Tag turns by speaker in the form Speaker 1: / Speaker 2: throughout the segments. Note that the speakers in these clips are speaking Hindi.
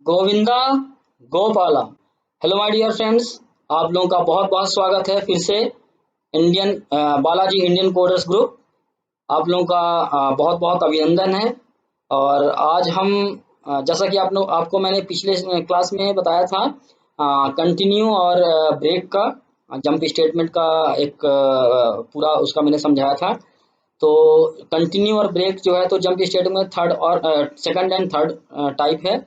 Speaker 1: Govinda Gopala. Hello my dear friends, आप लोगों का बहुत बहुत स्वागत है फिर से Indian Balaji Indian coders group. आप लोगों का बहुत बहुत अभिनंदन है। और आज हम जैसा कि आपको मैंने पिछले क्लास में बताया था, कंटिन्यू और ब्रेक का, जंप स्टेटमेंट का एक पूरा उसका मैंने समझाया था। तो कंटिन्यू और ब्रेक जो है तो जंप स्टेटमेंट में थर्ड और सेकंड एंड थर्ड टाइप है।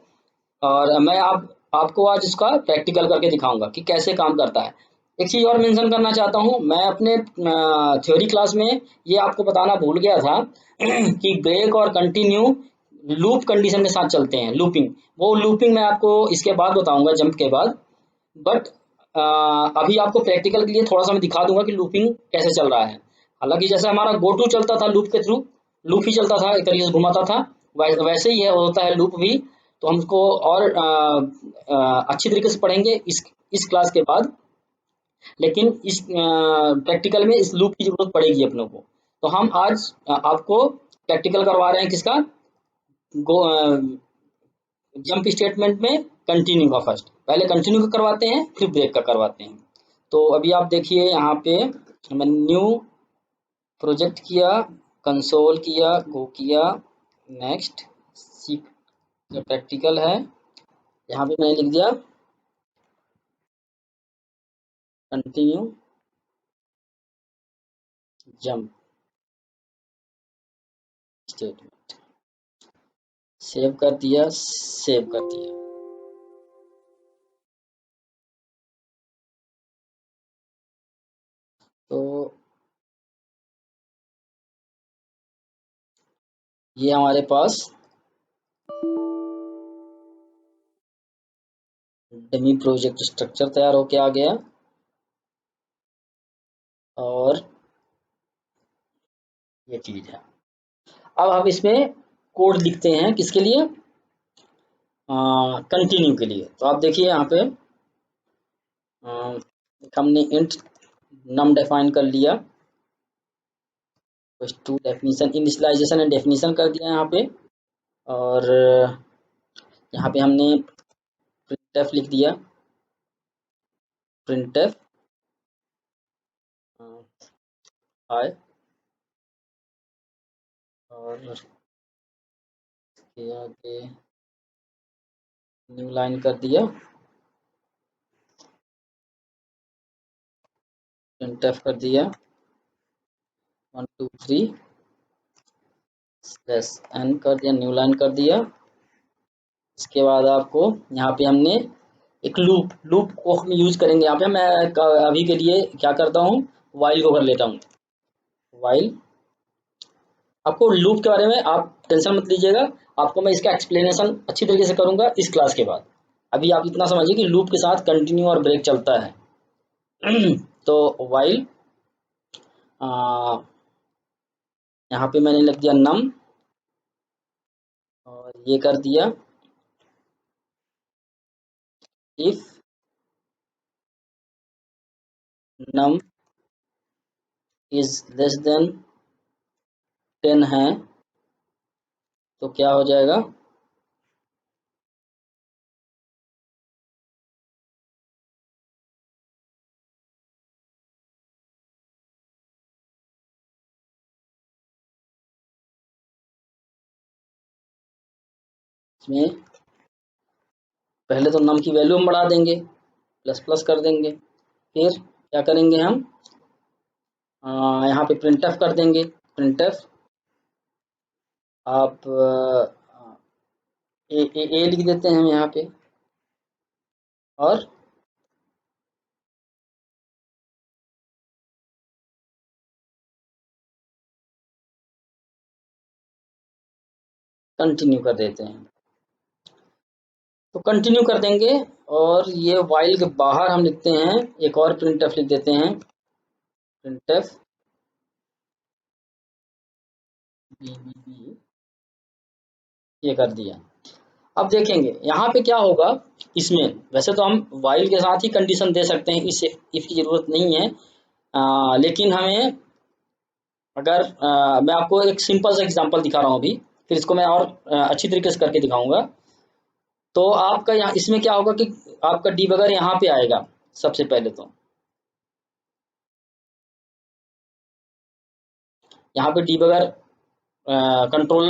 Speaker 1: और मैं आपको आज इसका प्रैक्टिकल करके दिखाऊंगा कि कैसे काम करता है। एक चीज़ और मेंशन करना चाहता हूँ, मैं अपने थ्योरी क्लास में ये आपको बताना भूल गया था कि ब्रेक और कंटिन्यू लूप कंडीशन के साथ चलते हैं, लूपिंग। वो लूपिंग मैं आपको इसके बाद बताऊंगा, जंप के बाद। बट अभी आपको प्रैक्टिकल के लिए थोड़ा सा मैं दिखा दूंगा कि लूपिंग कैसे चल रहा है। हालांकि जैसे हमारा गो टू चलता था लूप के थ्रू, लूप ही चलता था, एक तरीके से घुमाता था, वैसे ही है होता है लूप भी। तो हम उसको और अच्छी तरीके से पढ़ेंगे इस क्लास के बाद। लेकिन इस प्रैक्टिकल में इस लूप की जरूरत पड़ेगी अपनों को। तो हम आज आपको प्रैक्टिकल करवा रहे हैं किसका, गो जंप स्टेटमेंट में कंटिन्यू का। फर्स्ट पहले कंटिन्यू का करवाते हैं, फिर ब्रेक का करवाते हैं। तो अभी आप देखिए यहाँ पे मैंने न्यू प्रोजेक्ट किया, कंसोल किया, गो किया, नेक्स्ट सी प्रैक्टिकल है। यहाँ पे मैंने लिख दिया कंटिन्यू जंप स्टेटमेंट, सेव कर दिया, सेव कर दिया। तो ये हमारे पास डमी प्रोजेक्ट स्ट्रक्चर तैयार होके आ गया। और ये चीज है। अब हम इसमें कोड लिखते हैं, किसके लिए, कंटिन्यू के लिए। तो आप देखिए यहाँ पे हमने इंट नम डिफाइन कर लिया, two definition initialization and definition कर दिया यहाँ पे। और यहाँ पे हमने प्रिंटफ लिख दिया, प्रिंटफ हाय। और इसके आगे न्यू लाइन कर दिया, प्रिंटफ कर दिया 1 2 3 स्लैश एन कर दिया, न्यू लाइन कर दिया। इसके बाद आपको यहाँ पे हमने एक लूप को हम यूज करेंगे। यहाँ पे मैं अभी के लिए क्या करता हूँ, वाइल को कर लेता हूँ, वाइल। आपको लूप के बारे में आप टेंशन मत लीजिएगा, आपको मैं इसका एक्सप्लेनेशन अच्छी तरीके से करूंगा इस क्लास के बाद। अभी आप इतना समझिए कि लूप के साथ कंटिन्यू और ब्रेक चलता है। तो वाइल यहाँ पे मैंने लिख दिया नम, और ये कर दिया if num is less than 10 है तो क्या हो जाएगा, इसमें पहले तो नम की वैल्यू हम बढ़ा देंगे, प्लस प्लस कर देंगे। फिर क्या करेंगे हम, यहाँ पे प्रिंटफ कर देंगे। प्रिंटफ आप ए लिख देते हैं हम यहाँ पे, और कंटिन्यू कर देते हैं। तो कंटिन्यू कर देंगे, और ये वाइल के बाहर हम लिखते हैं एक और प्रिंटफ लिख देते हैं, प्रिंटफ ये कर दिया। अब देखेंगे यहाँ पे क्या होगा इसमें। वैसे तो हम वाइल के साथ ही कंडीशन दे सकते हैं, इस इफ की जरूरत नहीं है। लेकिन हमें अगर मैं आपको एक सिंपल सा एग्जांपल दिखा रहा हूँ अभी, फिर इसको मैं और अच्छी तरीके से करके दिखाऊंगा। तो आपका यहाँ इसमें क्या होगा कि आपका डीबगर यहाँ पे आएगा सबसे पहले। तो यहाँ पे डीबगर कंट्रोल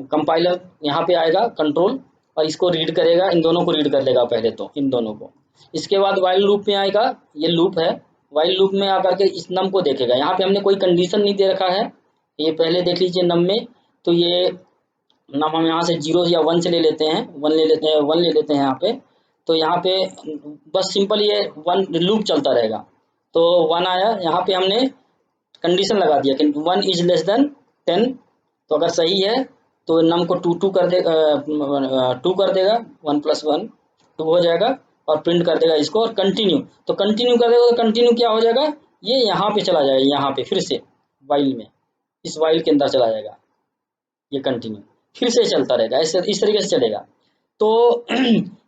Speaker 1: कंपाइलर यहाँ पे आएगा कंट्रोल, और इसको रीड करेगा, इन दोनों को रीड कर लेगा पहले, तो इन दोनों को। इसके बाद वाइल लूप में आएगा, ये लूप है, वाइल लूप में आकर के इस नम को देखेगा। यहाँ पे हमने कोई कंडीशन नहीं दे रखा है, ये पहले देख लीजिए नम में। तो ये नम हम यहाँ से 0 या 1 से ले लेते हैं, 1 ले लेते हैं, 1 ले लेते हैं यहाँ पे। तो यहाँ पे बस सिंपल ये 1 लूप चलता रहेगा। तो 1 आया, यहाँ पे हमने कंडीशन लगा दिया कि 1 इज लेस देन 10। तो अगर सही है तो नम को 2 कर दे 2 कर देगा, 1 + 1 2 हो जाएगा, और प्रिंट कर देगा इसको, और कंटिन्यू। तो कंटिन्यू कर देगा, तो कंटिन्यू क्या हो जाएगा, ये यहाँ पे चला जाएगा, यहाँ पे फिर से वाइल में, इस वाइल के अंदर चला जाएगा, ये कंटिन्यू फिर से चलता रहेगा, ऐसे इस तरीके से चलेगा। तो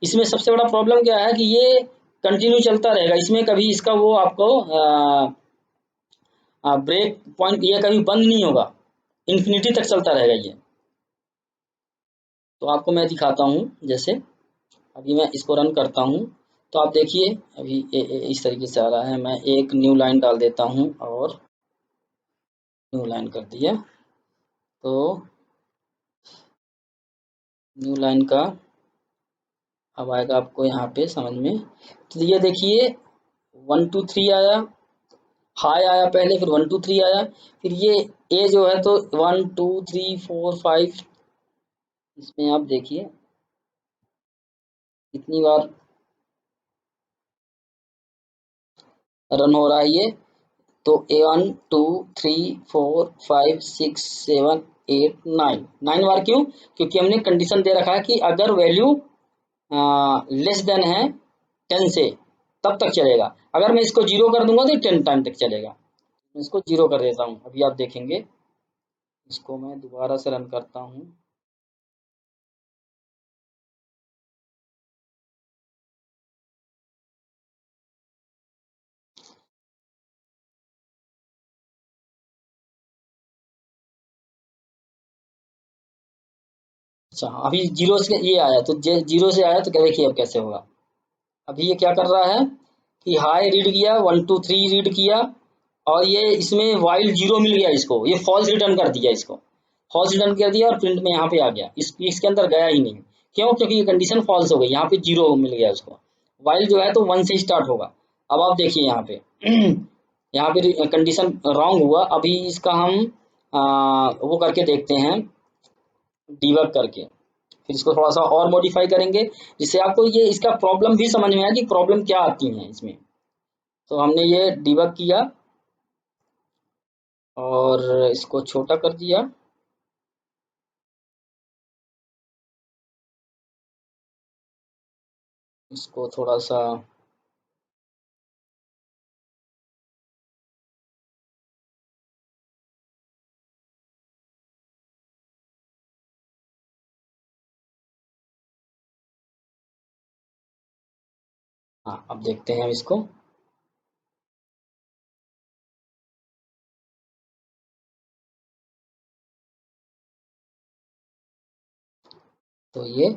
Speaker 1: इसमें सबसे बड़ा प्रॉब्लम क्या है कि ये कंटिन्यू चलता रहेगा, इसमें कभी इसका वो आपको ब्रेक पॉइंट ये कभी बंद नहीं होगा, इन्फिनिटी तक चलता रहेगा ये। तो आपको मैं दिखाता हूँ, जैसे अभी मैं इसको रन करता हूँ, तो आप देखिए अभी इस तरीके से आ रहा है। मैं एक न्यू लाइन डाल देता हूँ, और न्यू लाइन कर दिया। तो न्यू लाइन का अब आएगा आपको यहाँ पे समझ में। तो ये देखिए 1 2 3 आया, हाई आया पहले, फिर 1 2 3 आया, फिर ये ए जो है तो 1 2 3 4 5, इसमें आप देखिए कितनी बार रन हो रहा है ये। तो 1 2 3 4 5 6 7 8 9 बार। क्यों? क्योंकि हमने कंडीशन दे रखा है कि अगर वैल्यू लेस देन है 10 से तब तक चलेगा। अगर मैं इसको 0 कर दूंगा तो 10 टाइम तक चलेगा। मैं इसको 0 कर देता हूँ, अभी आप देखेंगे। इसको मैं दोबारा से रन करता हूँ। अच्छा, अभी 0 से ये आया, तो 0 से आया, तो क्या देखिए अब कैसे होगा। अभी ये क्या कर रहा है कि हाई रीड किया, 1 2 3 रीड किया, और ये इसमें वाइल 0 मिल गया इसको, ये फॉल्स रिटर्न कर दिया, इसको फॉल्स रिटर्न कर दिया, और प्रिंट में यहाँ पे आ गया, इसके अंदर गया ही नहीं। क्यों? क्योंकि ये कंडीशन फॉल्स हो गई, यहाँ पे 0 मिल गया उसको। वाइल जो है तो 1 से स्टार्ट होगा। अब आप देखिए यहाँ पे यहाँ पे कंडीशन रॉन्ग हुआ। अभी इसका हम वो करके देखते हैं, डिबग करके, फिर इसको थोड़ा सा और मॉडिफाई करेंगे, जिससे आपको ये इसका प्रॉब्लम भी समझ में आया कि प्रॉब्लम क्या आती है इसमें। तो हमने ये डिबग किया और इसको छोटा कर दिया। इसको थोड़ा सा हाँ, अब देखते हैं हम इसको। तो ये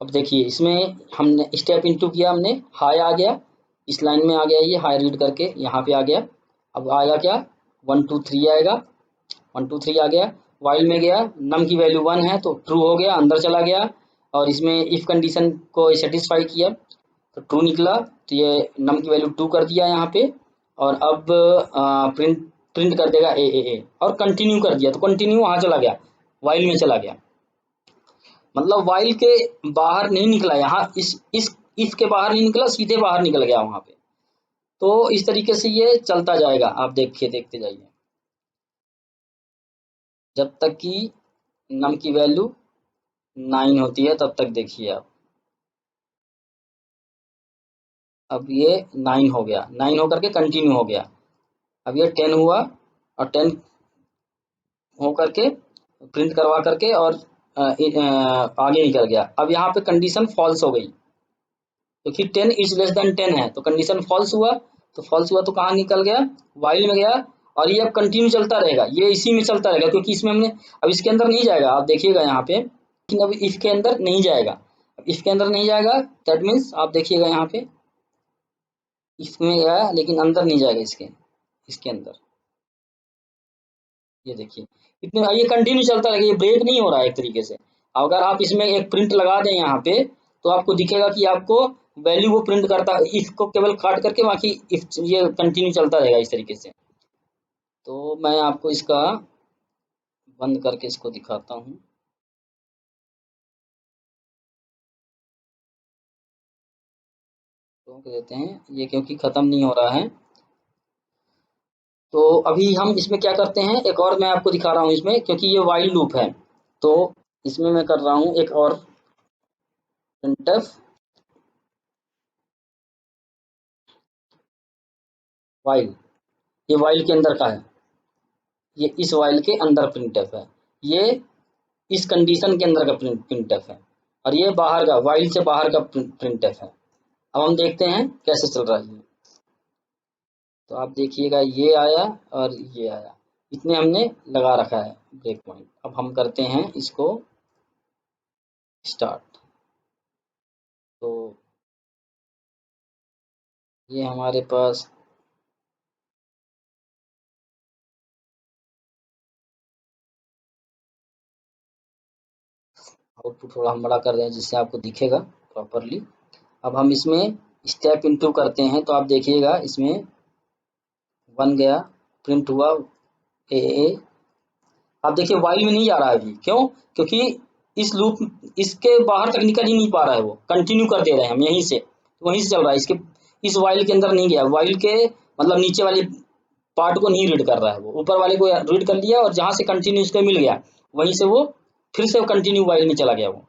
Speaker 1: अब देखिए इसमें हमने स्टेप इनटू किया, हमने हाई आ गया, इस लाइन में आ गया, ये हाई रीड करके यहाँ पे आ गया। अब आएगा क्या, 1 2 3 आएगा, 1 2 3 आ गया। वाइल में गया, नम की वैल्यू 1 है तो ट्रू हो गया, अंदर चला गया, और इसमें इफ कंडीशन को सेटिस्फाई किया तो ट्रू निकला। तो ये नम की वैल्यू 2 कर दिया यहाँ पे, और अब प्रिंट प्रिंट कर देगा ए, और कंटिन्यू कर दिया, तो कंटिन्यू वहाँ चला गया, वाइल में चला गया। मतलब वाइल के बाहर नहीं निकला, यहाँ इस इफ के बाहर नहीं निकला, सीधे बाहर निकल गया वहां पे। तो इस तरीके से ये चलता जाएगा, आप देखिए, देखते जाइए, जब तक कि नम की वैल्यू 9 होती है तब तक देखिए आप। अब ये 9 हो गया, 9 होकर के कंटिन्यू हो गया। अब ये 10 हुआ, और 10 हो करके प्रिंट करवा करके, और आगे निकल गया। अब यहाँ पे कंडीशन फॉल्स हो गई, क्योंकि 10 इज लेस देन 10 है, तो कंडीशन फॉल्स हुआ। तो फॉल्स हुआ तो कहाँ निकल गया, वाइल में गया, और ये अब कंटिन्यू चलता रहेगा, ये इसी में चलता रहेगा, क्योंकि इसमें हमने अब इसके अंदर नहीं जाएगा, आप देखिएगा यहाँ पे, लेकिन अब इफ के अंदर नहीं जाएगा। इसके अंदर नहीं जाएगा, दैट मीन्स आप देखिएगा यहाँ पे इसमें गया लेकिन अंदर नहीं जाएगा इसके अंदर। ये देखिए इतने, ये कंटिन्यू चलता रहेगा, ये ब्रेक नहीं हो रहा है एक तरीके से। अगर आप इसमें एक प्रिंट लगा दें यहाँ पे तो आपको दिखेगा कि आपको वैल्यू वो प्रिंट करता है, इसको केवल काट करके बाकी ये कंटिन्यू चलता रहेगा इस तरीके से। तो मैं आपको इसका बंद करके इसको दिखाता हूँ। रोक देते हैं ये क्योंकि ख़त्म नहीं हो रहा है। तो अभी हम इसमें क्या करते हैं, एक और मैं आपको दिखा रहा हूँ इसमें, क्योंकि ये वाइल लूप है तो इसमें मैं कर रहा हूँ एक और प्रिंटफ वाइल। ये वाइल के अंदर का है, ये इस वाइल के अंदर प्रिंटफ है, ये इस कंडीशन के अंदर का प्रिंटफ है, और ये बाहर का वाइल से बाहर का प्रिंटफ है। अब हम देखते हैं कैसे चल रहा है ये। तो आप देखिएगा ये आया और ये आया, इतने हमने लगा रखा है ब्रेक पॉइंट। अब हम करते हैं इसको स्टार्ट। तो ये हमारे पास आउटपुट थोड़ा हम बड़ा कर रहे हैं जिससे आपको दिखेगा प्रॉपरली। अब हम इसमें स्टेप इनटू करते हैं तो आप देखिएगा इसमें 1 गया, प्रिंट हुआ ए। आप देखिए वाइल में नहीं जा रहा है अभी, क्यों? क्योंकि इस लूप इसके बाहर तक निकल ही नहीं पा रहा है, वो कंटिन्यू कर दे रहे हैं हम यहीं से, तो वहीं से चल रहा है, इसके इस वाइल के अंदर नहीं गया, वाइल के मतलब नीचे वाले पार्ट को नहीं रीड कर रहा है, वो ऊपर वाले को रीड कर लिया और जहाँ से कंटिन्यू उसको मिल गया वहीं से वो फिर से कंटिन्यू वाइल में चला गया वो।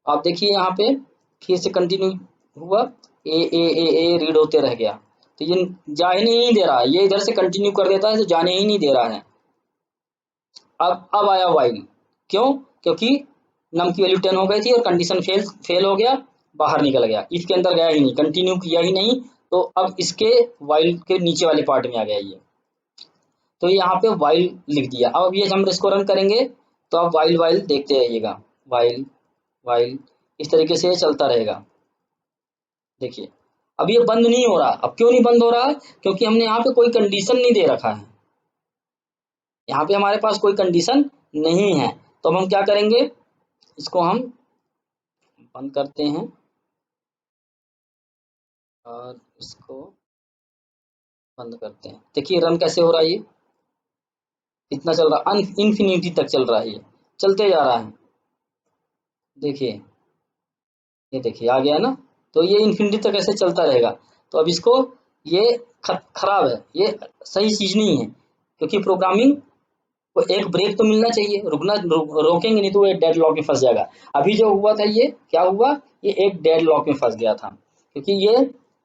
Speaker 1: आप देखिए यहाँ पे फिर से कंटिन्यू हुआ, ए रीड होते रह गया, तो ये जाने ही नहीं दे रहा है, ये इधर से कंटिन्यू कर देता है तो जाने ही नहीं दे रहा है। अब आया वाइल, क्यों? क्योंकि नम की वैल्यू 10 हो गई थी और कंडीशन फेल हो गया, बाहर निकल गया, इसके अंदर गया ही नहीं, कंटिन्यू किया ही नहीं, तो अब इसके वाइल के नीचे वाले पार्ट में आ गया ये। तो यहाँ पे वाइल लिख दिया। अब ये हम इसको रन करेंगे तो आप वाइल वाइल देखते रहिएगा, वाइल वाइल इस तरीके से चलता रहेगा। देखिए अब ये बंद नहीं हो रहा। अब क्यों नहीं बंद हो रहा? क्योंकि हमने यहाँ पे कोई कंडीशन नहीं दे रखा है, यहाँ पे हमारे पास कोई कंडीशन नहीं है। तो अब हम क्या करेंगे, इसको हम बंद करते हैं और इसको बंद करते हैं। देखिए रन कैसे हो रहा है, ये कितना चल रहा है, इन्फिनिटी तक चल रहा है, ये चलते जा रहा है। देखिए ये देखिए आ गया ना, तो ये इन्फिनिटी तक ऐसे चलता रहेगा। तो अब इसको ये खराब है, ये सही चीज नहीं है, क्योंकि प्रोग्रामिंग को एक ब्रेक तो मिलना चाहिए, रोकेंगे नहीं तो ये डेड लॉक में फंस जाएगा। अभी जो हुआ था ये क्या हुआ, ये एक डेड लॉक में फंस गया था, क्योंकि ये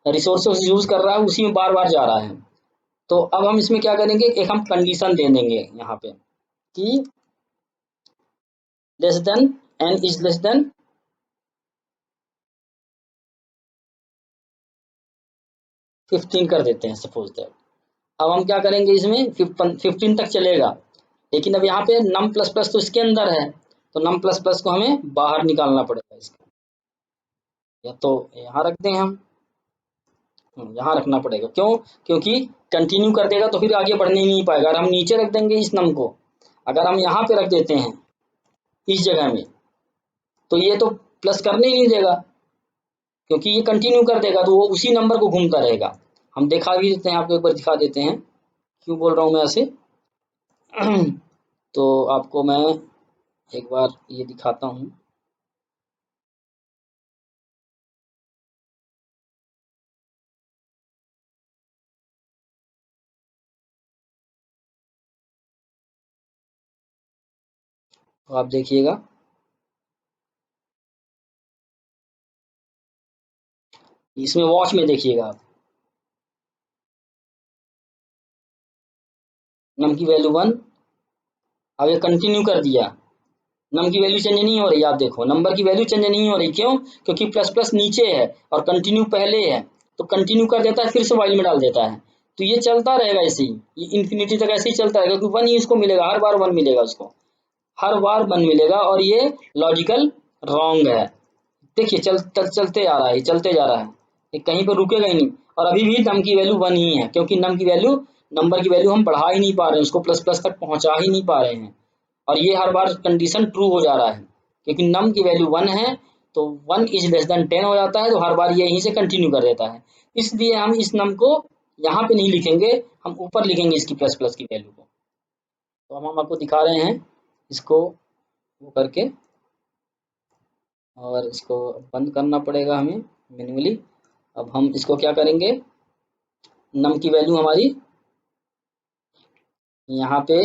Speaker 1: रिसोर्सेज यूज कर रहा है, उसी में बार बार जा रहा है। तो अब हम इसमें क्या करेंगे, एक हम कंडीशन दे देंगे यहाँ पे कि less than n is less than 15 कर देते हैं सपोज दैट। अब हम क्या करेंगे, इसमें 15 तक चलेगा, लेकिन अब यहाँ पे नम प्लस प्लस तो इसके अंदर है, तो नम प्लस प्लस को हमें बाहर निकालना पड़ेगा इसका, या तो यहाँ रख दें हम, यहाँ रखना पड़ेगा, क्यों? क्योंकि कंटिन्यू कर देगा तो फिर आगे बढ़ने ही नहीं पाएगा। अगर हम नीचे रख देंगे इस नम को, अगर हम यहाँ पे रख देते हैं इस जगह में, तो ये तो प्लस करने ही नहीं देगा, क्योंकि ये कंटिन्यू कर देगा तो वो उसी नंबर को घूमता रहेगा। हम दिखा भी देते हैं, आपको एक बार दिखा देते हैं क्यों बोल रहा हूँ मैं ऐसे। तो आपको मैं एक बार ये दिखाता हूँ। तो आप देखिएगा इसमें वॉच में देखिएगा आप, नम की वैल्यू 1, अब ये कंटिन्यू कर दिया, नम की वैल्यू चेंज नहीं हो रही, आप देखो नंबर की वैल्यू चेंज नहीं हो रही, क्यों? क्योंकि प्लस प्लस नीचे है और कंटिन्यू पहले है, तो कंटिन्यू कर देता है फिर से वाइल में डाल देता है, तो ये चलता रहेगा ऐसे ही, ये इन्फिनिटी तक ऐसे ही चलता रहेगा, क्योंकि 1 ही उसको मिलेगा, हर बार 1 मिलेगा उसको, हर बार 1 मिलेगा, और ये लॉजिकल रॉन्ग है। देखिए चलते जा रहा है, चलते जा रहा है, ये कहीं पर रुकेगा ही नहीं। और अभी भी नम की वैल्यू 1 ही है, क्योंकि नंबर की वैल्यू हम बढ़ा ही नहीं पा रहे हैं, उसको प्लस प्लस तक पहुंचा ही नहीं पा रहे हैं। और ये हर बार कंडीशन ट्रू हो जा रहा है, क्योंकि नम की वैल्यू 1 है, तो 1 इज लेस देन 10 हो जाता है, तो हर बार ये यहीं से कंटिन्यू कर देता है। इसलिए हम इस नम को यहाँ पे नहीं लिखेंगे, हम ऊपर लिखेंगे इसकी प्लस प्लस की वैल्यू को। तो हम आपको दिखा रहे हैं इसको वो करके, और इसको बंद करना पड़ेगा हमें मैन्युअली। अब हम इसको क्या करेंगे, नम की वैल्यू हमारी यहाँ पे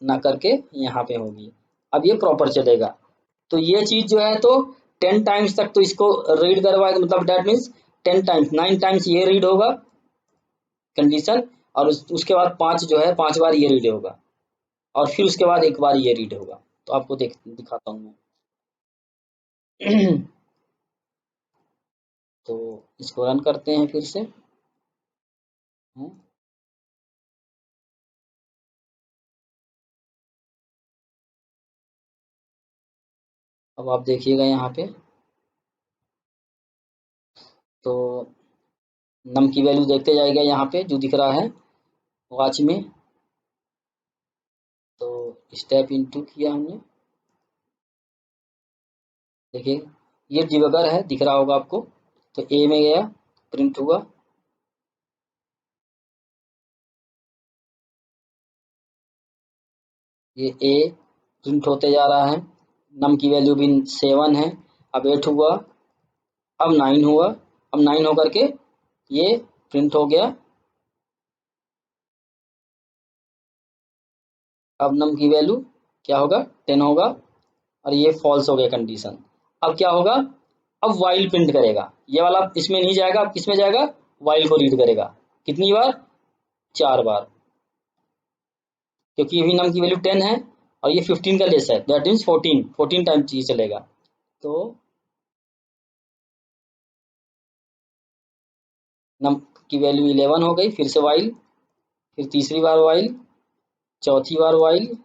Speaker 1: ना करके यहाँ पे होगी, अब ये प्रॉपर चलेगा। तो ये चीज जो है तो 10 टाइम्स तक तो इसको रीड करवाएगा, मतलब दैट मीन्स 10 टाइम्स 9 टाइम्स ये रीड होगा कंडीशन, और उसके बाद 5 जो है 5 बार ये रीड होगा, और फिर उसके बाद एक बार ये रीड होगा। तो आपको दिखाता हूँ मैं। तो इसको रन करते हैं फिर से। अब आप देखिएगा यहाँ पे, तो नम की वैल्यू देखते जाएगा यहाँ पे जो दिख रहा है वॉच में। तो स्टेप इनटू किया हमने, देखिए ये डिबगर है, दिख रहा होगा आपको। तो ए में गया, प्रिंट हुआ, ये ए प्रिंट होते जा रहा है। नम की वैल्यू भी 7 है, अब 8 हुआ, अब 9 हुआ, अब 9 होकर के ये प्रिंट हो गया। अब नम की वैल्यू क्या होगा, 10 होगा, और ये फॉल्स हो गया कंडीशन। अब क्या होगा, अब वाइल प्रिंट करेगा, ये वाला इसमें नहीं जाएगा, अब किसमें जाएगा, वाइल को रीड करेगा। कितनी बार, 4 बार, क्योंकि अभी नम की वैल्यू 10 है और ये 15 का लेस है, दैट मीन्स 14 टाइम चीज चलेगा। तो नम की वैल्यू 11 हो गई, फिर से वाइल, फिर तीसरी बार वाइल, चौथी बार वाइल,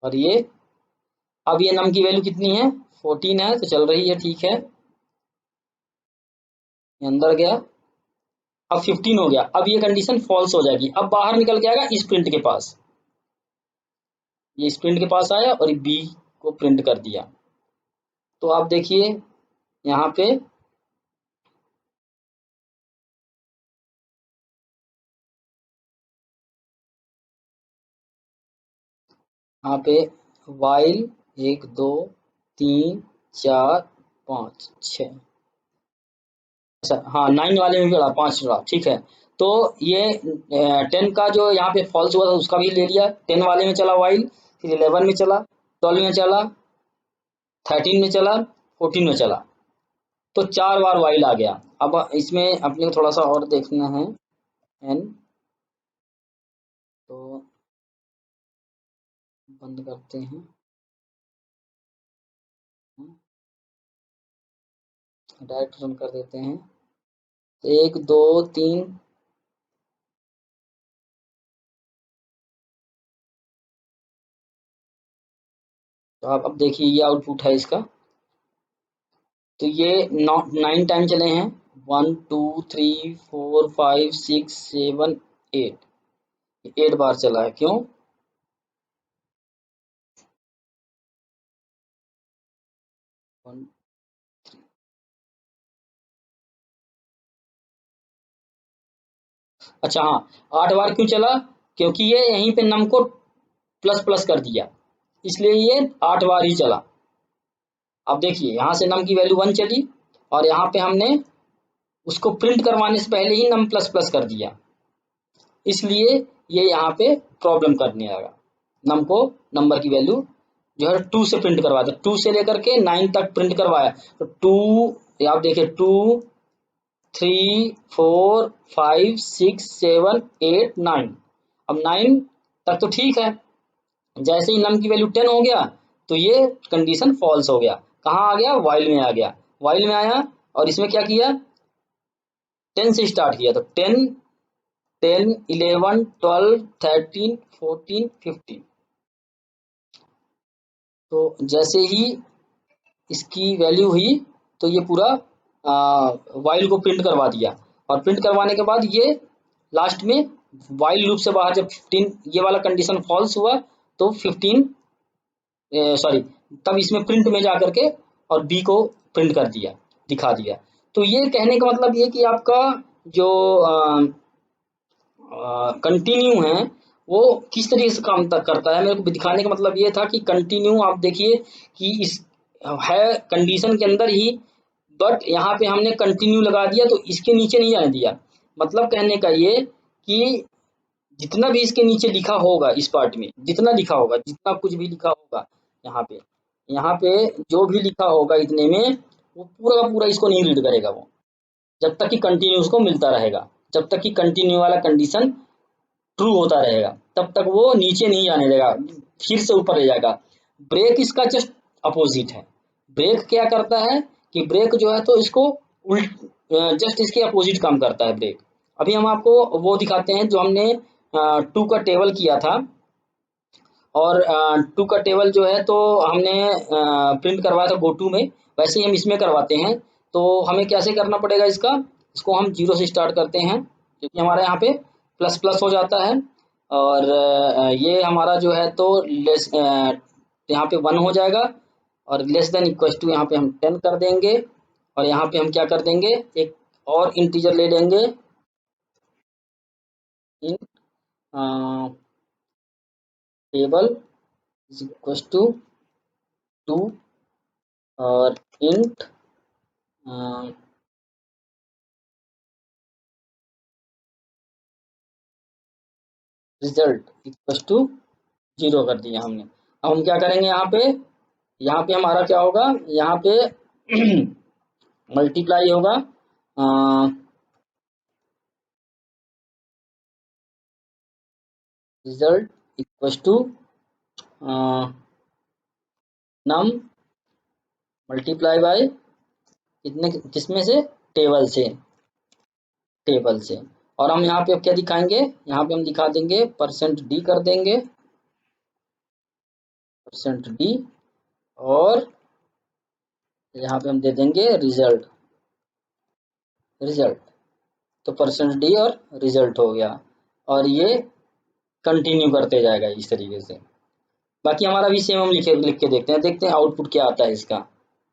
Speaker 1: और ये अब ये नम की वैल्यू कितनी है, 14 है, तो चल रही है, ठीक है, ये अंदर गया, अब 15 हो गया, अब ये कंडीशन फॉल्स हो जाएगी, अब बाहर निकल के आएगा इस प्रिंट के पास, ये इस प्रिंट के पास आया और बी को प्रिंट कर दिया। तो आप देखिए यहाँ पे, यहाँ पे वाइल 1 2 3 4 5 6, अच्छा हाँ 9 वाले में भी रहा, 5 रहा, ठीक है। तो ये 10 का जो यहाँ पे फॉल्स हुआ था उसका भी ले लिया, 10 वाले में चला वाइल, फिर 11 में चला, 12 में चला, 13 में चला, 14 में चला, तो 4 बार वाइल आ गया। अब इसमें अपने को थोड़ा सा और देखना है एन, तो बंद करते हैं, डायरेक्ट रन कर देते हैं। तो 1 2 3, तो आप अब देखिए ये आउटपुट है इसका। तो ये 9 टाइम चले हैं, 1 2 3 4 5 6 7 8, 8 बार चला है, क्यों, अच्छा हाँ 8 बार क्यों चला, क्योंकि ये यहीं पे नम को प्लस प्लस कर दिया, इसलिए ये 8 बार ही चला। अब देखिए यहाँ से नम की वैल्यू 1 चली, और यहाँ पे हमने उसको प्रिंट करवाने से पहले ही नम प्लस प्लस कर दिया, इसलिए ये यहाँ पे प्रॉब्लम करने लगा। नम को नंबर की वैल्यू जो है 2 से प्रिंट करवाया था, 2 से लेकर के 9 तक प्रिंट करवाया, तो 2 आप देखिए 2 3 4 5 6 7 8 9, अब 9 तक तो ठीक है, जैसे ही नम की वैल्यू 10 हो गया तो ये कंडीशन फॉल्स हो गया, कहाँ आ गया, वाइल में आ गया, वाइल में आया, और इसमें क्या किया, 10 से स्टार्ट किया, तो 10 10 11 12 13 14 15, तो जैसे ही इसकी वैल्यू हुई तो ये पूरा वाइल को प्रिंट करवा दिया, और प्रिंट करवाने के बाद ये लास्ट में वाइल लूप से बाहर जब 15 ये वाला कंडीशन फॉल्स हुआ तो 15 सॉरी तब इसमें प्रिंट में जा करके और बी को प्रिंट कर दिया, दिखा दिया। तो ये कहने का मतलब ये कि आपका जो कंटिन्यू है वो किस तरीके से काम तक करता है, मेरे को दिखाने का मतलब ये था कि कंटिन्यू आप देखिए कि इस है कंडीशन के अंदर ही, बट यहाँ पे हमने कंटिन्यू लगा दिया तो इसके नीचे नहीं जाने दिया। मतलब कहने का ये कि जितना भी इसके नीचे लिखा होगा इस पार्ट में, जितना लिखा होगा, जितना कुछ भी लिखा होगा यहाँ पे जो भी लिखा होगा इतने में, वो पूरा का पूरा इसको नहीं रीड करेगा वो, जब तक कि कंटिन्यू उसको मिलता रहेगा, जब तक कि कंटिन्यू वाला कंडीशन ट्रू होता रहेगा तब तक वो नीचे नहीं जाने देगा, फिर से ऊपर ले जाएगा। ब्रेक इसका जस्ट अपोजिट है। ब्रेक क्या करता है कि ब्रेक जो है तो इसको उल्ट जस्ट इसके अपोजिट काम करता है ब्रेक। अभी हम आपको वो दिखाते हैं जो हमने टू का टेबल किया था, और टू का टेबल जो है तो हमने प्रिंट करवाया था गो टू में, वैसे ही हम इसमें करवाते हैं। तो हमें कैसे करना पड़ेगा इसका, इसको हम जीरो से स्टार्ट करते हैं क्योंकि हमारे यहाँ पे प्लस प्लस हो जाता है, और ये हमारा जो है तो लेस यहाँ पे 1 हो जाएगा, और लेस देन इक्वल टू यहाँ पे हम 10 कर देंगे, और यहाँ पे हम क्या कर देंगे, एक और इंटीजर ले लेंगे in table is equal to 2 और इंट रिजल्ट इक्वल टू 0 कर दिया हमने। अब हम क्या करेंगे यहाँ पे हमारा क्या होगा, यहाँ पे मल्टीप्लाई होगा result equal to num multiply by कितने, किसमें से, टेबल से, टेबल से। और हम यहाँ पे अब क्या दिखाएंगे, यहाँ पे हम दिखा देंगे परसेंट डी कर देंगे, परसेंट डी, और यहाँ पे हम दे देंगे रिजल्ट, रिजल्ट। तो परसेंट डी और रिजल्ट हो गया, और ये कंटिन्यू करते जाएगा इस तरीके से। बाकी हमारा भी सेम हम लिख के देखते हैं आउटपुट क्या आता है इसका।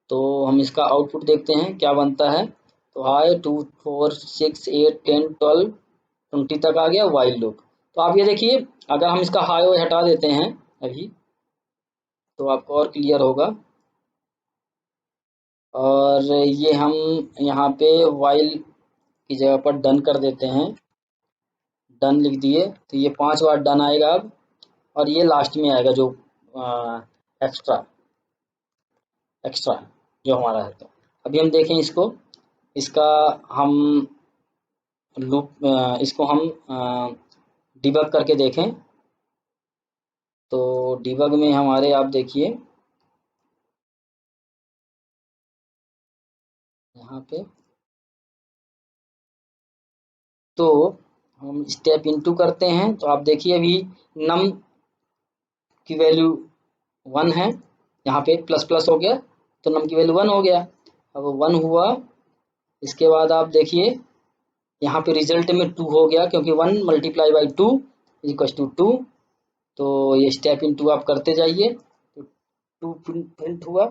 Speaker 1: तो हम इसका आउटपुट देखते हैं क्या बनता है। तो हाई 2 4 6 8 10 12 20 तक आ गया वाइल लूप। तो आप ये देखिए, अगर हम इसका हाई हटा देते हैं अभी तो आपको और क्लियर होगा, और ये हम यहाँ पे वाइल की जगह पर डन कर देते हैं, डन लिख दिए तो ये 5 बार डन आएगा अब, और ये लास्ट में आएगा जो एक्स्ट्रा एक्स्ट्रा जो हमारा है। तो अभी हम देखें इसको, इसका हम लूप इसको हम डिबग करके देखें। तो डिबग में हमारे आप देखिए यहाँ पे, तो हम स्टेप इनटू करते हैं तो आप देखिए अभी नम की वैल्यू 1 है, यहाँ पे प्लस प्लस हो गया तो नम की वैल्यू 1 हो गया। अब 1 हुआ, इसके बाद आप देखिए यहाँ पे रिजल्ट में 2 हो गया क्योंकि 1 मल्टीप्लाई बाई 2 इक्वल टू 2। तो ये स्टेप इन 2 आप करते जाइए तो 2 प्रिंट हुआ।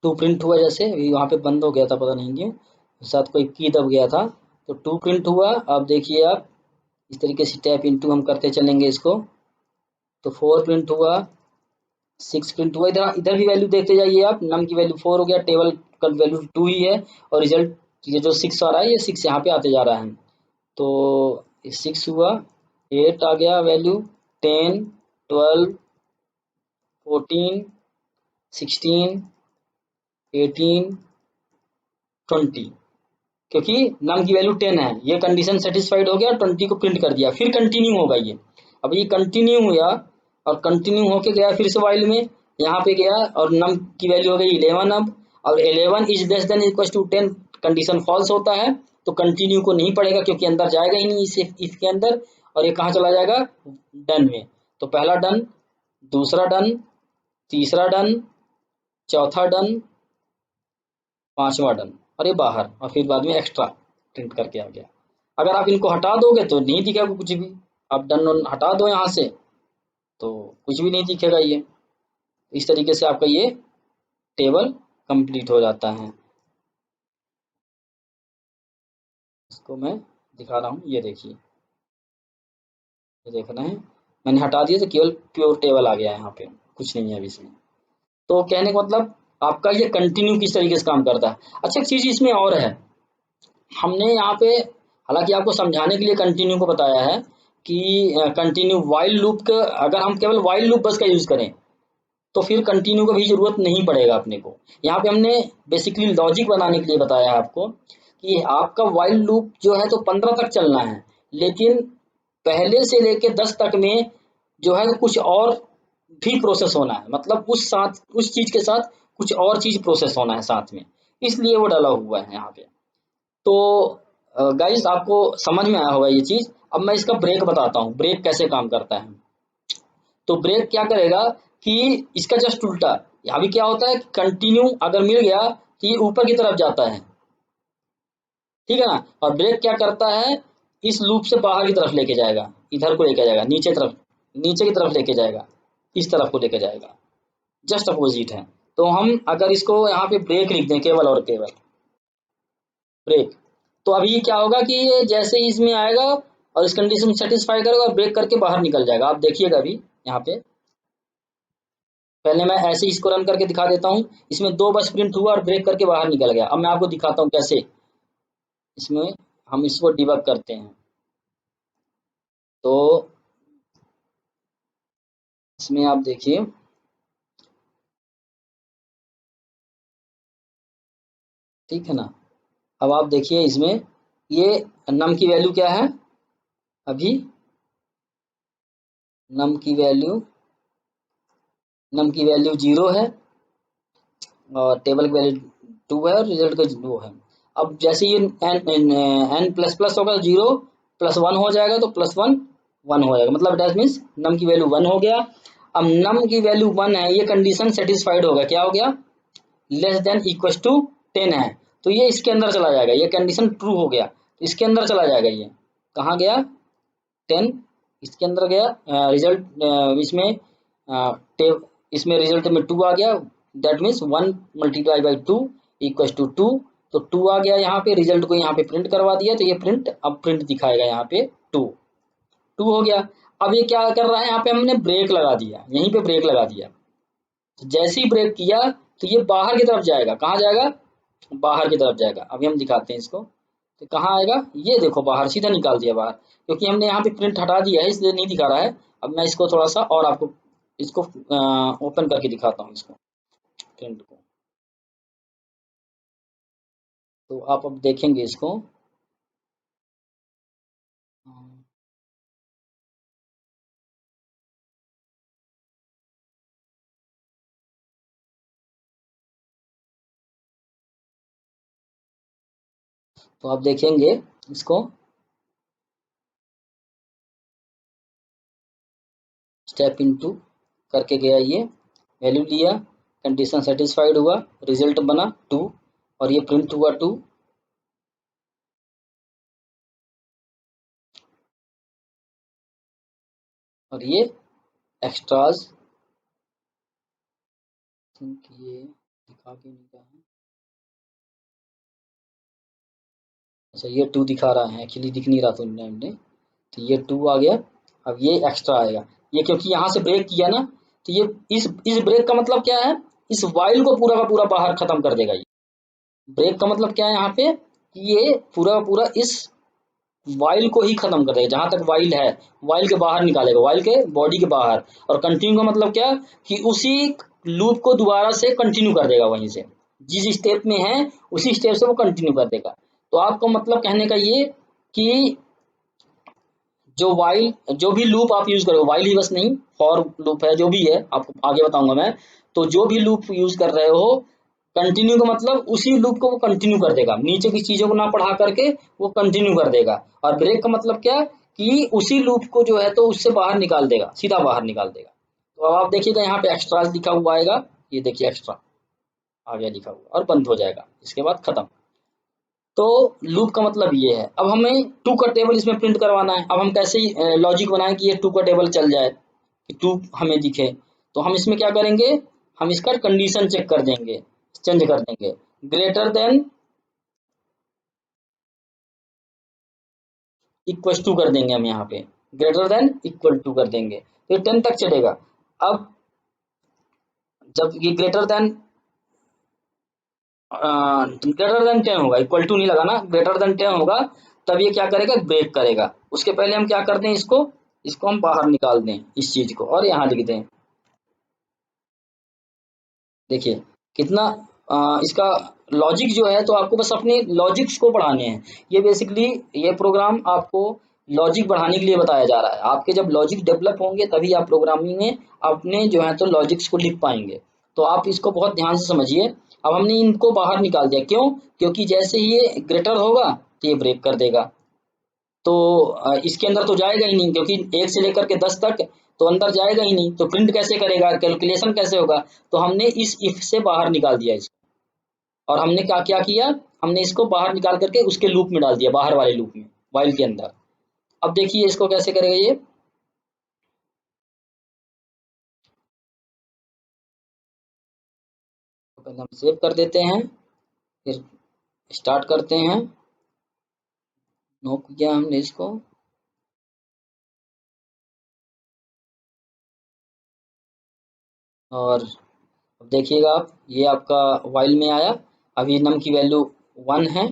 Speaker 1: टू प्रिंट हुआ, जैसे अभी वहाँ पे बंद हो गया था पता नहीं क्यों, साथ कोई की दब गया था। तो 2 प्रिंट हुआ। अब देखिए आप इस तरीके से स्टेप इनटू हम करते चलेंगे इसको। तो 4 प्रिंट हुआ, 6 प्रिंट हुआ, इधर इधर भी वैल्यू देखते जाइए आप। नम की वैल्यू 4 हो गया, टेबल का वैल्यू 2 ही है, और रिजल्ट तो ये जो 6 आ रहा है ये 6 यहाँ पे आते जा रहा है, तो 6 हुआ, 8 आ गया वैल्यू, 10, 12, 14, 16, 18, 20, क्योंकि नम की वैल्यू 10 है, ये कंडीशन सेटिस्फाइड हो गया, 20 को प्रिंट कर दिया, फिर कंटिन्यू होगा ये। अब ये कंटिन्यू हुआ और कंटिन्यू होके गया फिर से वाइल में, यहाँ पे गया और नम की वैल्यू हो गई 11 अब, और 11 is less than equal to 10 condition false होता है, तो कंटिन्यू को नहीं पड़ेगा क्योंकि अंदर जाएगा ही नहीं इफ के अंदर, और ये कहाँ चला जाएगा, डन में। तो पहला डन, दूसरा डन, तीसरा डन, चौथा डन, पांचवा डन, और ये बाहर, और फिर बाद में एक्स्ट्रा प्रिंट करके आ गया। अगर आप इनको हटा दोगे तो नहीं दिखेगा कुछ भी, आप डन हटा दो यहाँ से तो कुछ भी नहीं दिखेगा ये। इस तरीके से आपका ये टेबल कंप्लीट हो जाता है। इसको मैं दिखा रहा हूँ, ये देखिए, ये देखना है, मैंने हटा दिया तो केवल प्योर टेबल आ गया है, यहाँ पे कुछ नहीं है अभी इसमें। तो कहने का मतलब आपका ये कंटिन्यू किस तरीके से काम करता है। अच्छा एक चीज इसमें और है, हमने यहाँ पे हालांकि आपको समझाने के लिए कंटिन्यू को बताया है कि कंटिन्यू वाइल लूप का, अगर हम केवल वाइल लूप बस का यूज करें तो फिर कंटिन्यू का भी जरूरत नहीं पड़ेगा अपने को। यहाँ पे हमने बेसिकली लॉजिक बनाने के लिए बताया है आपको कि आपका वाइल लूप जो है तो 15 तक चलना है, लेकिन पहले से लेके 10 तक में जो है कुछ और भी प्रोसेस होना है, मतलब उस चीज के साथ कुछ और चीज प्रोसेस होना है साथ में, इसलिए वो डाला हुआ है यहाँ पे। तो गाइस आपको समझ में आया होगा ये चीज। अब मैं इसका ब्रेक बताता हूँ, ब्रेक कैसे काम करता है। तो ब्रेक क्या करेगा कि इसका जस्ट उल्टा, अभी क्या होता है, कंटिन्यू अगर मिल गया तो ये ऊपर की तरफ जाता है, ठीक है ना, और ब्रेक क्या करता है, इस लूप से बाहर की तरफ लेके जाएगा, इधर को लेके जाएगा, नीचे की तरफ लेके जाएगा, इस तरफ को लेके जाएगा, जस्ट अपोजिट है। तो हम अगर इसको यहाँ पे ब्रेक लिख दें, केवल और केवल ब्रेक, तो अभी क्या होगा कि ये जैसे ही इसमें आएगा और इस कंडीशन सेटिस्फाई करेगा और ब्रेक करके बाहर निकल जाएगा। आप देखिएगा अभी यहाँ पे, पहले मैं ऐसे ही इसको रन करके दिखा देता हूँ, इसमें 2 बस प्रिंट हुआ और ब्रेक करके बाहर निकल गया। अब मैं आपको दिखाता हूँ कैसे इसमें हम इसको डिबग करते हैं। तो इसमें आप देखिए, ठीक है ना, अब आप देखिए इसमें ये नम की वैल्यू क्या है, अभी नम की वैल्यू 0 है और टेबल की वैल्यू 2 है और रिजल्ट का 2 है। अब जैसे ये n प्लस प्लस होगा, 0 + 1 हो जाएगा, तो +1 1 हो जाएगा, मतलब डैट मीन्स नम की वैल्यू 1 हो गया। अब नम की वैल्यू 1 है, ये कंडीशन सेटिस्फाइड होगा, क्या हो गया, लेस देन इक्वल टू 10 है, तो ये इसके अंदर चला जाएगा, ये कंडीशन ट्रू हो गया, तो इसके अंदर चला जाएगा। ये कहाँ गया, 10 इसके अंदर गया, रिजल्ट इसमें टेब इसमें रिजल्ट में 2 आ गया, दैट मीन्स 1 × 2 = 2, तो 2 आ गया यहाँ पे, रिजल्ट को यहाँ पे प्रिंट करवा दिया, तो ये प्रिंट अब प्रिंट दिखाएगा यहाँ पे 2 हो गया। अब ये क्या कर रहा है, यहाँ पे हमने ब्रेक लगा दिया, यहीं पे ब्रेक लगा दिया, तो जैसे ही ब्रेक किया तो ये बाहर की तरफ जाएगा, कहाँ जाएगा, बाहर की तरफ जाएगा। अभी हम दिखाते हैं इसको, तो कहाँ आएगा, ये देखो बाहर, सीधा निकाल दिया बाहर, क्योंकि हमने यहाँ पे प्रिंट हटा दिया है इसलिए नहीं दिखा रहा है। अब मैं इसको थोड़ा सा और आपको इसको ओपन करके दिखाता हूँ इसको, प्रिंट को, तो आप अब देखेंगे इसको। तो आप देखेंगे इसको, स्टेप इनटू करके गया, ये वैल्यू लिया, कंडीशन सेटिस्फाइड हुआ, रिजल्ट बना 2 और ये प्रिंट हुआ 2। और ये एक्स्ट्राज, ये दिखा के नहीं रहा है, अच्छा ये 2 दिखा रहा है, एक्चुअली दिख नहीं रहा था हमने, तो ये 2 आ गया। अब ये एक्स्ट्रा आएगा, ये क्योंकि यहाँ से ब्रेक किया ना, तो ये इस ब्रेक का मतलब क्या है, इस वाइल को पूरा का पूरा बाहर खत्म कर देगा। ये ब्रेक का मतलब क्या है यहाँ पे, कि ये पूरा पूरा इस वाइल को ही खत्म कर देगा, जहां तक वाइल है वाइल के बाहर निकालेगा, वाइल के बॉडी के बाहर। और कंटिन्यू का मतलब क्या, कि उसी लूप को दोबारा से कंटिन्यू कर देगा, वहीं से जिस स्टेप में है उसी स्टेप से वो कंटिन्यू कर देगा। तो आपको मतलब कहने का ये कि जो वाइल, जो भी लूप आप यूज करोगे, वाइल ही बस नहीं, फॉर लूप है, जो भी है आपको आगे बताऊंगा मैं। तो जो भी लूप यूज कर रहे हो, कंटिन्यू का मतलब उसी लूप को वो कंटिन्यू कर देगा, नीचे की चीजों को ना पढ़ा करके वो कंटिन्यू कर देगा। और ब्रेक का मतलब क्या, कि उसी लूप को जो है तो उससे बाहर निकाल देगा, सीधा बाहर निकाल देगा। तो अब आप देखिएगा यहाँ पे एक्स्ट्रा लिखा हुआ आएगा, ये देखिए एक्स्ट्रा आ गया लिखा हुआ, और बंद हो जाएगा, इसके बाद खत्म। तो लूप का मतलब ये है। अब हमें टू का टेबल इसमें प्रिंट करवाना है। अब हम कैसे लॉजिक बनाएं कि ये टू का टेबल चल जाए, कि टू हमें दिखे। तो हम इसमें क्या करेंगे, हम इसका कंडीशन चेक कर देंगे, चेंज कर देंगे, ग्रेटर देन इक्वल टू कर देंगे, हम यहाँ पे ग्रेटर देन इक्वल टू कर देंगे, तो ये 10 तक चलेगा। अब जब ये ग्रेटर देन 10 होगा, इक्वल टू नहीं लगाना, ग्रेटर देन 10 होगा, तब ये क्या करेगा, ब्रेक करेगा। उसके पहले हम क्या कर दें, इसको हम बाहर निकाल दें इस चीज को, और यहाँ लिख दें। देखिए कितना इसका लॉजिक जो है, तो आपको बस अपने लॉजिक्स को बढ़ाने हैं। ये बेसिकली ये प्रोग्राम आपको लॉजिक बढ़ाने के लिए बताया जा रहा है। आपके जब लॉजिक डेवलप होंगे तभी आप प्रोग्रामिंग में अपने जो है तो लॉजिक्स को लिख पाएंगे। तो आप इसको बहुत ध्यान से समझिए। अब हमने इनको बाहर निकाल दिया, क्यों, क्योंकि जैसे ही ये ग्रेटर होगा तो ये ब्रेक कर देगा। तो इसके अंदर तो जाएगा ही नहीं, क्योंकि 1 से लेकर के 10 तक तो अंदर जाएगा ही नहीं, तो प्रिंट कैसे करेगा, कैलकुलेशन कैसे होगा। तो हमने इस इफ से बाहर निकाल दिया इसको, और हमने क्या क्या किया, हमने इसको बाहर निकाल करके उसके लूप में डाल दिया, बाहर वाले लूप में, वाइल के अंदर। अब देखिए इसको कैसे करेगा ये। तो पहले हम सेव कर देते हैं, फिर स्टार्ट करते हैं। नो किया हमने इसको, और अब देखिएगा आप, ये आपका वाइल में आया। अभी नम की वैल्यू 1 है,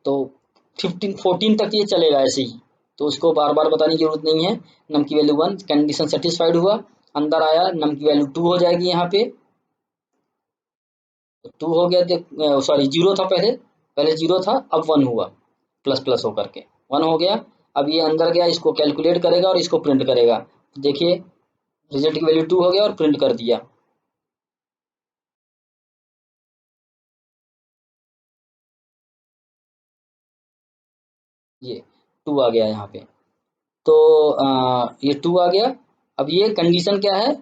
Speaker 1: तो 14 तक ये चलेगा ऐसे ही, तो उसको बार बार बताने की जरूरत नहीं है। नम की वैल्यू 1, कंडीशन सेटिस्फाइड हुआ, अंदर आया, नम की वैल्यू 2 हो जाएगी यहाँ पे। 2 हो गया, सॉरी 0 था पहले, पहले 0 था, अब 1 हुआ, प्लस प्लस होकर के 1 हो गया। अब ये अंदर गया, इसको कैलकुलेट करेगा और इसको प्रिंट करेगा। देखिए रिजल्ट की वैल्यू 2 हो गया और प्रिंट कर दिया। ये 2 आ गया यहाँ पे। तो ये 2 आ गया। अब ये कंडीशन क्या है,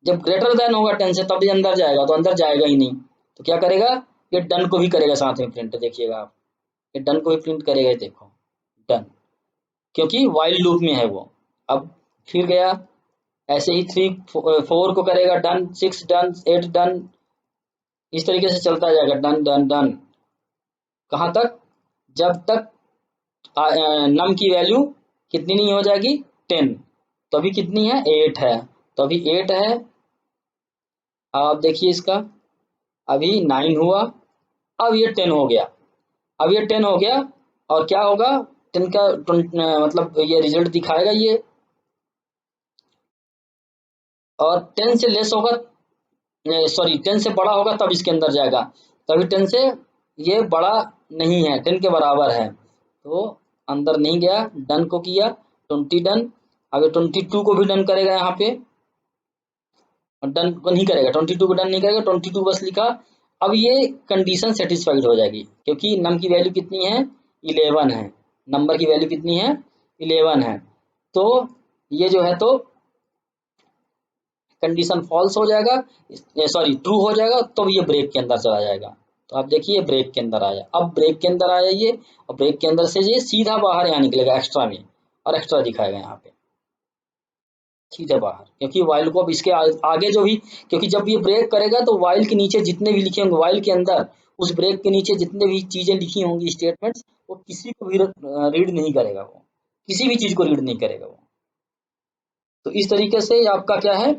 Speaker 1: जब ग्रेटर देन होगा 10 से तब ये अंदर जाएगा, तो अंदर जाएगा ही नहीं। तो क्या करेगा, ये डन को भी करेगा साथ में प्रिंट, देखिएगा आप, ये डन को भी प्रिंट करेगा, ये देखो डन, क्योंकि वाइल लूप में है वो। अब फिर गया, ऐसे ही 3 4 को करेगा डन, 6 डन, 8 डन, इस तरीके से चलता जाएगा, डन डन डन, कहाँ तक, जब तक नम की वैल्यू कितनी नहीं हो जाएगी, 10। तो अभी कितनी है, 8 है, तो अभी 8 है। अब आप देखिए इसका, अभी 9 हुआ, अब ये 10 हो गया, अब ये 10 हो गया, और क्या होगा, 10 का मतलब ये रिजल्ट दिखाएगा ये, और 10 से लेस होगा, सॉरी 10 से बड़ा होगा तब इसके अंदर जाएगा। तो अभी 10 से ये बड़ा नहीं है, 10 के बराबर है, तो अंदर नहीं गया, डन को किया, 20 डन। अगर 22 को भी डन करेगा यहाँ पे, डन को नहीं करेगा, 22 को डन नहीं करेगा, 22 बस लिखा। अब ये कंडीशन सेटिस्फाइड हो जाएगी, क्योंकि नम की वैल्यू कितनी है, 11 है, नंबर की वैल्यू कितनी है, 11 है। तो ये जो है तो कंडीशन फॉल्स हो जाएगा, सॉरी ट्रू हो जाएगा, तो ये ब्रेक के अंदर चला जाएगा। तो आप देखिए ब्रेक के अंदर आया, अब ब्रेक के अंदर आया ये, और ब्रेक के अंदर से ये सीधा बाहर यहाँ निकलेगा एक्स्ट्रा में, और एक्स्ट्रा दिखाएगा यहाँ पे सीधे बाहर, क्योंकि वाइल को अब इसके आगे जो भी, क्योंकि जब ये ब्रेक करेगा तो वाइल के नीचे जितने भी लिखे होंगे, वाइल के अंदर उस ब्रेक के नीचे जितने भी चीजें लिखी होंगी, स्टेटमेंट्स, वो किसी को भी रीड नहीं करेगा, वो किसी भी चीज को रीड नहीं करेगा वो। तो इस तरीके से आपका क्या है,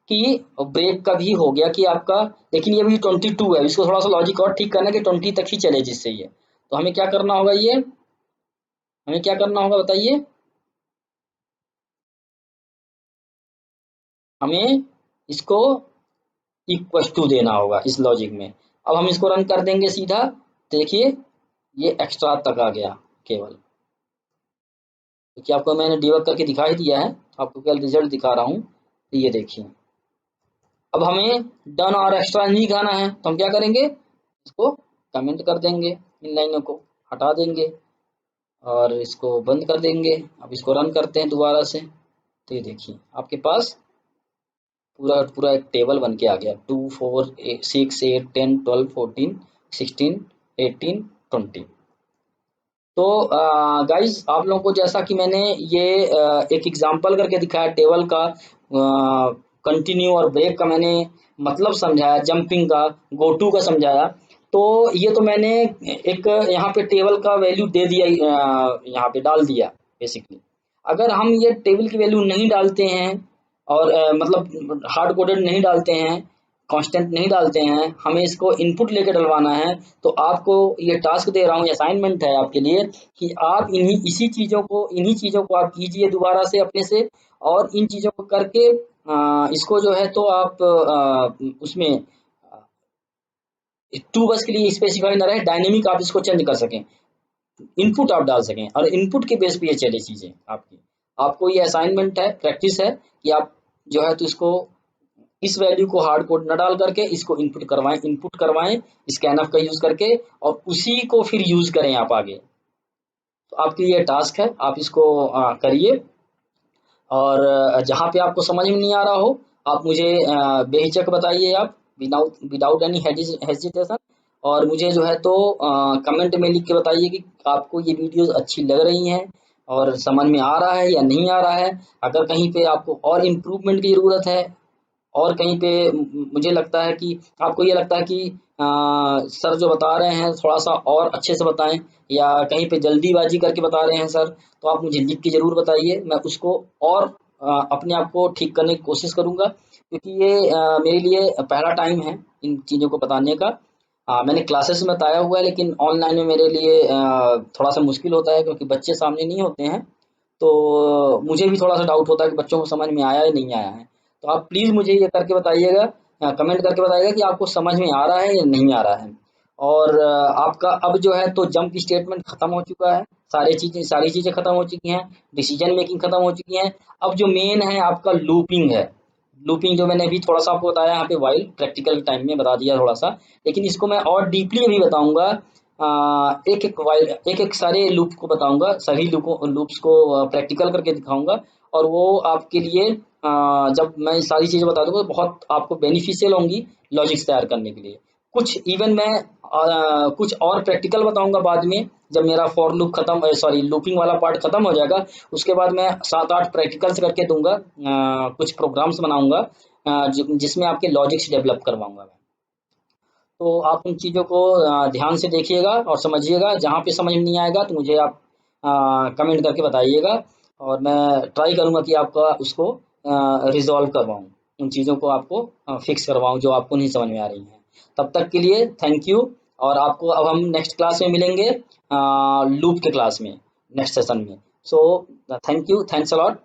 Speaker 1: कि ब्रेक का भी हो गया कि आपका, लेकिन ये भी 22 है, इसको थोड़ा सा लॉजिक और ठीक करना है कि 20 तक ही चले जिससे ये, तो हमें क्या करना होगा, ये हमें क्या करना होगा बताइए, हमें इसको इक्वल टू देना होगा इस लॉजिक में। अब हम इसको रन कर देंगे सीधा, देखिए ये एक्स्ट्रा तक आ गया केवल, क्योंकि आपको मैंने डिबग करके दिखा ही दिया है, आपको केवल रिजल्ट दिखा रहा हूँ। तो ये देखिए, अब हमें डन और एक्स्ट्रा नहीं दिखाना है, तो हम क्या करेंगे, इसको कमेंट कर देंगे, इन लाइनों को हटा देंगे और इसको बंद कर देंगे। अब इसको रन करते हैं दोबारा से, तो ये देखिए आपके पास पूरा पूरा एक टेबल बन के आ गया, 2 4 6 8 10 12 14 16 18 20। तो गाइज आप लोगों को जैसा कि मैंने ये एक एग्जांपल करके दिखाया टेबल का, कंटिन्यू और ब्रेक का मैंने मतलब समझाया, जंपिंग का, गो टू का समझाया। तो ये तो मैंने एक यहाँ पे टेबल का वैल्यू दे दिया, यहाँ पे डाल दिया बेसिकली। अगर हम ये टेबल की वैल्यू नहीं डालते हैं और मतलब हार्ड कोडेड नहीं डालते हैं, कांस्टेंट नहीं डालते हैं, हमें इसको इनपुट लेके डलवाना है, तो आपको ये टास्क दे रहा हूँ, असाइनमेंट है आपके लिए कि आप इन्हीं चीज़ों को आप कीजिए दोबारा से अपने से, और इन चीज़ों को करके इसको जो है तो आप उसमें टू बस के लिए स्पेसिफाई ना रहे, डायनेमिक आप इसको चेंज कर सकें, इनपुट आप डाल सकें, और इनपुट के बेस पे ये चले चीज़ें आपकी। आपको ये असाइनमेंट है, प्रैक्टिस है कि आप जो है तो इसको इस वैल्यू को हार्ड कोड न डाल करके इसको इनपुट करवाएं स्कैनफ का यूज करके, और उसी को फिर यूज करें आप आगे। तो आपके लिए टास्क है, आप इसको करिए, और जहाँ पे आपको समझ में नहीं आ रहा हो आप मुझे बेहिचक बताइए, आप विदाउट विदाउट एनी हेजिटेशन, और मुझे जो है तो कमेंट में लिख के बताइए कि आपको ये वीडियोस अच्छी लग रही हैं और समझ में आ रहा है या नहीं आ रहा है। अगर कहीं पे आपको और इम्प्रूवमेंट की ज़रूरत है, और कहीं पे मुझे लगता है कि आपको ये लगता है कि सर जो बता रहे हैं थोड़ा सा और अच्छे से बताएं, या कहीं पे जल्दीबाजी करके बता रहे हैं सर, तो आप मुझे लिख के ज़रूर बताइए, मैं उसको और अपने आप को ठीक करने की कोशिश करूंगा, क्योंकि ये मेरे लिए पहला टाइम है इन चीज़ों को बताने का। मैंने क्लासेस में बताया हुआ है, लेकिन ऑनलाइन में मेरे लिए थोड़ा सा मुश्किल होता है, क्योंकि बच्चे सामने नहीं होते हैं, तो मुझे भी थोड़ा सा डाउट होता है कि बच्चों को समझ में आया या नहीं आया है। तो आप प्लीज़ मुझे ये करके बताइएगा, कमेंट करके बताइएगा कि आपको समझ में आ रहा है या नहीं आ रहा है। और आपका अब जो है तो जंप स्टेटमेंट खत्म हो चुका है, सारी चीज़ें खत्म हो चुकी हैं, डिसीजन मेकिंग खत्म हो चुकी है। अब जो मेन है आपका लूपिंग है। लूपिंग जो मैंने अभी थोड़ा सा आपको बताया यहाँ पे वाइल प्रैक्टिकल टाइम में बता दिया थोड़ा सा, लेकिन इसको मैं और डीपली अभी बताऊंगा, एक एक सारे लूप को बताऊंगा, सभी लूप्स को प्रैक्टिकल करके दिखाऊंगा, और वो आपके लिए जब मैं सारी चीज़ें बता दूंगा तो बहुत आपको बेनिफिशियल होंगी लॉजिक्स तैयार करने के लिए। कुछ इवन मैं कुछ और प्रैक्टिकल बताऊंगा बाद में, जब मेरा फॉर लूप खत्म, सॉरी लूपिंग वाला पार्ट खत्म हो जाएगा, उसके बाद मैं 7-8 प्रैक्टिकल्स करके दूंगा, कुछ प्रोग्राम्स बनाऊंगा जिसमें आपके लॉजिक्स डेवलप करवाऊंगा मैं। तो आप उन चीज़ों को ध्यान से देखिएगा और समझिएगा, जहाँ पे समझ में नहीं आएगा तो मुझे आप कमेंट करके बताइएगा, और मैं ट्राई करूँगा कि आपका उसको रिजॉल्व करवाऊँ, उन चीज़ों को आपको फिक्स करवाऊँ जो आपको नहीं समझ में आ रही हैं। तब तक के लिए थैंक यू, और आपको अब हम नेक्स्ट क्लास में मिलेंगे, लूप के क्लास में, नेक्स्ट सेशन में। So thank you, thanks a lot.